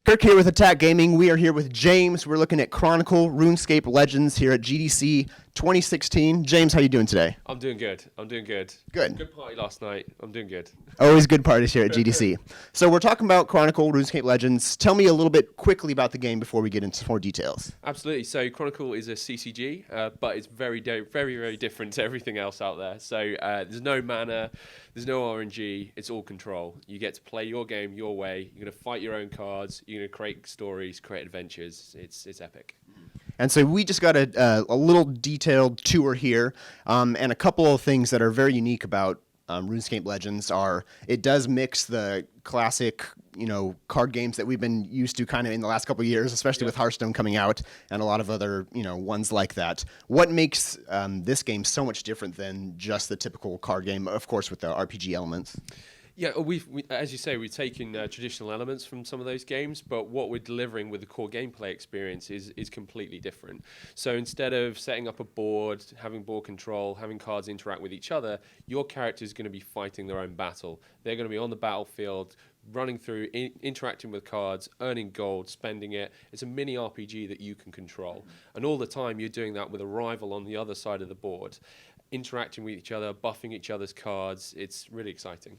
Kirk here with Attack Gaming. We are here with James. We're looking at Chronicle, RuneScape Legends here at GDC 2016. James, how you doing today? I'm doing good. Good. Good. Good party last night. I'm doing good. Always good parties here at GDC. So we're talking about Chronicle, RuneScape Legends. Tell me a little bit quickly about the game before we get into more details. Absolutely. So Chronicle is a CCG, but it's very, very different to everything else out there. So there's no mana, there's no RNG. It's all control. You get to play your game your way. You're going to fight your own cards. You're going to create stories, create adventures. It's epic. And so we just got a little detailed tour here, and a couple of things that are very unique about RuneScape Legends are it does mix the classic, card games that we've been used to kind of in the last couple of years, especially with Hearthstone coming out and a lot of other, ones like that. What makes this game so much different than just the typical card game, of course, with the RPG elements? Yeah, we as you say, we've taken traditional elements from some of those games, but what we're delivering with the core gameplay experience is completely different. So instead of setting up a board, having board control, having cards interact with each other, your character is going to be fighting their own battle. They're going to be on the battlefield, running through, interacting with cards, earning gold, spending it. It's a mini RPG that you can control. And all the time you're doing that with a rival on the other side of the board, interacting with each other, buffing each other's cards. It's really exciting.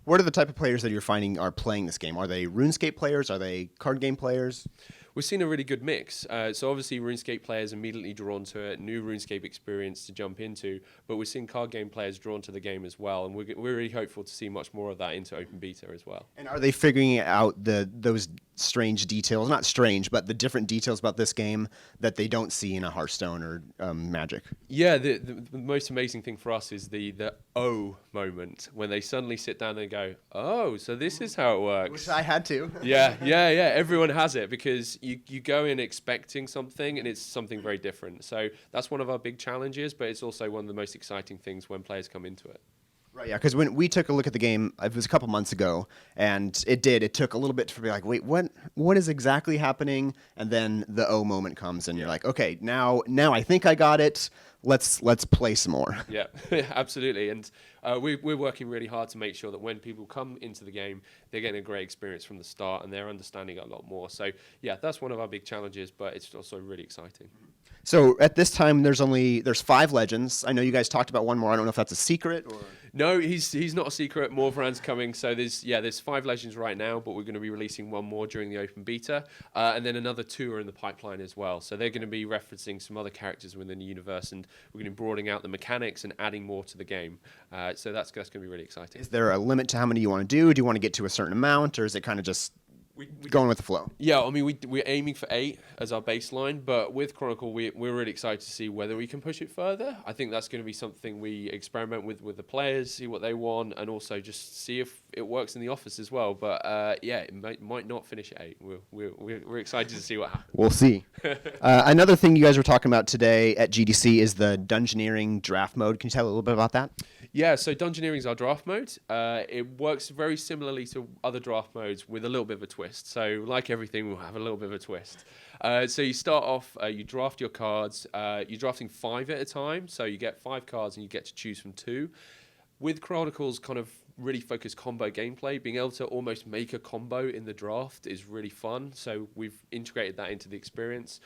What are the type of players that you're finding are playing this game? Are they RuneScape players? Are they card game players? We've seen a really good mix. So obviously RuneScape players immediately drawn to it, new RuneScape experience to jump into, but we're seeing card game players drawn to the game as well, and we're really hopeful to see much more of that into open beta as well. And are they figuring out those strange details, not strange, but the different details about this game that they don't see in a Hearthstone or Magic? Yeah, the most amazing thing for us is the oh moment, when they suddenly sit down and go, oh, so this is how it works. Which I had to. Yeah. Everyone has it because you go in expecting something and it's something very different. So that's one of our big challenges, but it's also one of the most exciting things when players come into it. Right, yeah, because when we took a look at the game, it was a couple months ago, and it took a little bit to be like, wait, what is exactly happening? And then the oh moment comes, and you're like, okay, now I think I got it. Let's play some more. Yeah, absolutely. And we're working really hard to make sure that when people come into the game, they're getting a great experience from the start, and they're understanding it a lot more. So yeah, that's one of our big challenges, but it's also really exciting. So at this time, there's 5 legends. I know you guys talked about one more. I don't know if that's a secret or... No, he's not a secret. More brands coming. So there's 5 legends right now, but we're going to be releasing one more during the open beta, and then another 2 are in the pipeline as well. So they're going to be referencing some other characters within the universe, and we're going to be broadening out the mechanics and adding more to the game. So that's going to be really exciting. Is there a limit to how many you want to do? Do you want to get to a certain amount, or is it kind of just going with the flow? Yeah, I mean, we're aiming for 8 as our baseline, but with Chronicle, we're really excited to see whether we can push it further. I think that's going to be something we experiment with the players, see what they want, and also just see if it works in the office as well. But yeah, it might not finish at 8. We're excited to see what happens. We'll see. Another thing you guys were talking about today at GDC is the Dungeoneering draft mode. Can you tell a little bit about that? Yeah, so Dungeoneering is our draft mode. It works very similarly to other draft modes with a little bit of a twist. So like everything, we'll have a little bit of a twist. So you start off, you draft your cards. You're drafting 5 at a time. So you get 5 cards and you get to choose from 2. With Chronicle's kind of really focused combo gameplay, being able to almost make a combo in the draft is really fun. So we've integrated that into the experience.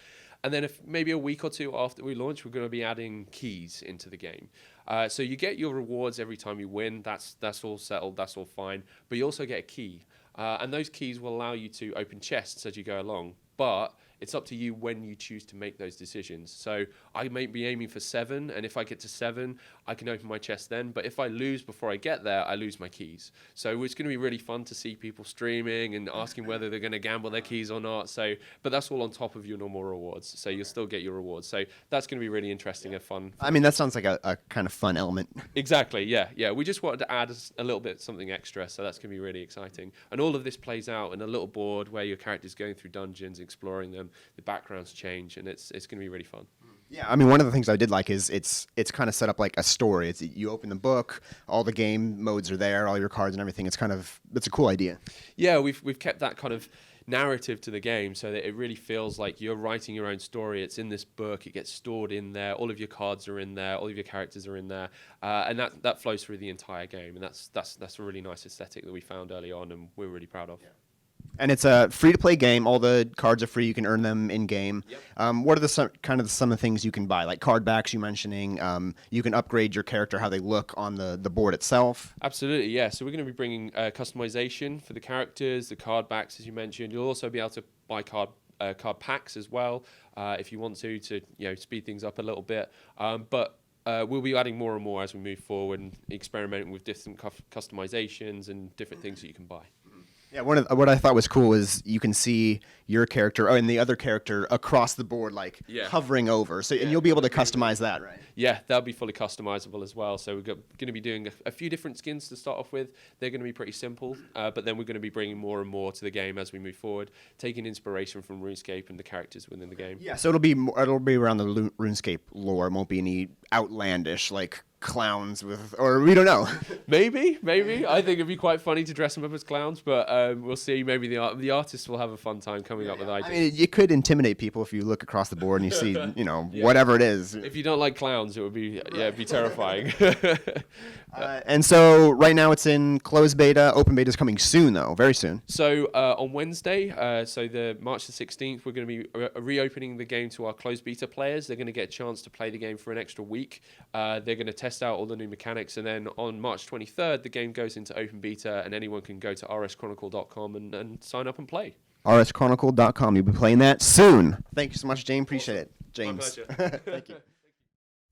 And then if maybe a week or 2 after we launch, we're going to be adding keys into the game. So you get your rewards every time you win. That's all settled. That's all fine. But you also get a key. And those keys will allow you to open chests as you go along. But it's up to you when you choose to make those decisions. So I may be aiming for 7, and if I get to 7, I can open my chest then. But if I lose before I get there, I lose my keys. So it's going to be really fun to see people streaming and asking whether they're going to gamble their keys or not. So, but that's all on top of your normal rewards. So you'll still get your rewards. So that's going to be really interesting and fun. I mean, that sounds like a kind of fun element. Exactly, yeah. We just wanted to add a little bit something extra, so that's going to be really exciting. And all of this plays out in a little board where your character's going through dungeons, exploring them. The backgrounds change, and it's going to be really fun. Yeah, I mean, one of the things I did like is it's kind of set up like a story. You open the book, all the game modes are there, all your cards and everything. It's a cool idea. Yeah, we've kept that kind of narrative to the game, so that it really feels like you're writing your own story. It's in this book, it gets stored in there, all of your cards are in there, all of your characters are in there, and that flows through the entire game, and that's a really nice aesthetic that we found early on, and we're really proud of. And it's a free-to-play game. All the cards are free. You can earn them in-game. Yep. What are some of the things you can buy? Like card backs you mentioning. You can upgrade your character, how they look on the board itself. Absolutely, yeah. So we're going to be bringing customization for the characters, the card backs, as you mentioned. You'll also be able to buy card packs as well if you want to speed things up a little bit. But we'll be adding more and more as we move forward and experimenting with different customizations and different things that you can buy. Yeah, what I thought was cool is you can see your character and the other character across the board, like hovering over. So and you'll be able to customize that, right? Yeah, that'll be fully customizable as well. So we're going to be doing a few different skins to start off with. They're going to be pretty simple, but then we're going to be bringing more and more to the game as we move forward, taking inspiration from RuneScape and the characters within the game. Yeah, so it'll be around the RuneScape lore. It won't be any outlandish like clowns or we don't know. Maybe. I think it'd be quite funny to dress them up as clowns, but we'll see. Maybe the artists will have a fun time coming up with ideas. I mean, you could intimidate people if you look across the board and you see, whatever it is. If you don't like clowns, it would be it'd be terrifying. And so right now it's in closed beta. Open beta is coming soon, though, very soon. So on Wednesday, so the March the 16th, we're going to be reopening the game to our closed beta players. They're going to get a chance to play the game for an extra week. They're going to test out all the new mechanics, and then on March 23rd, the game goes into open beta, and anyone can go to rschronicle.com and sign up and play. rschronicle.com. You'll be playing that soon. Thank you so much, James. Appreciate it. James. My pleasure. Thank you.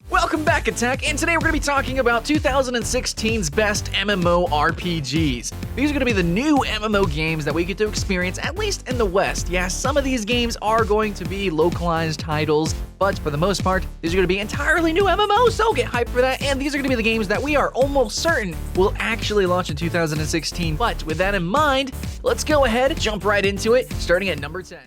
Welcome back, Attack, and today we're going to be talking about 2016's best MMORPGs. These are going to be the new MMO games that we get to experience, at least in the West. Yeah, some of these games are going to be localized titles, but for the most part, these are going to be entirely new MMOs, so get hyped for that, and these are going to be the games that we are almost certain will actually launch in 2016. But with that in mind, let's go ahead, jump right into it, starting at number 10.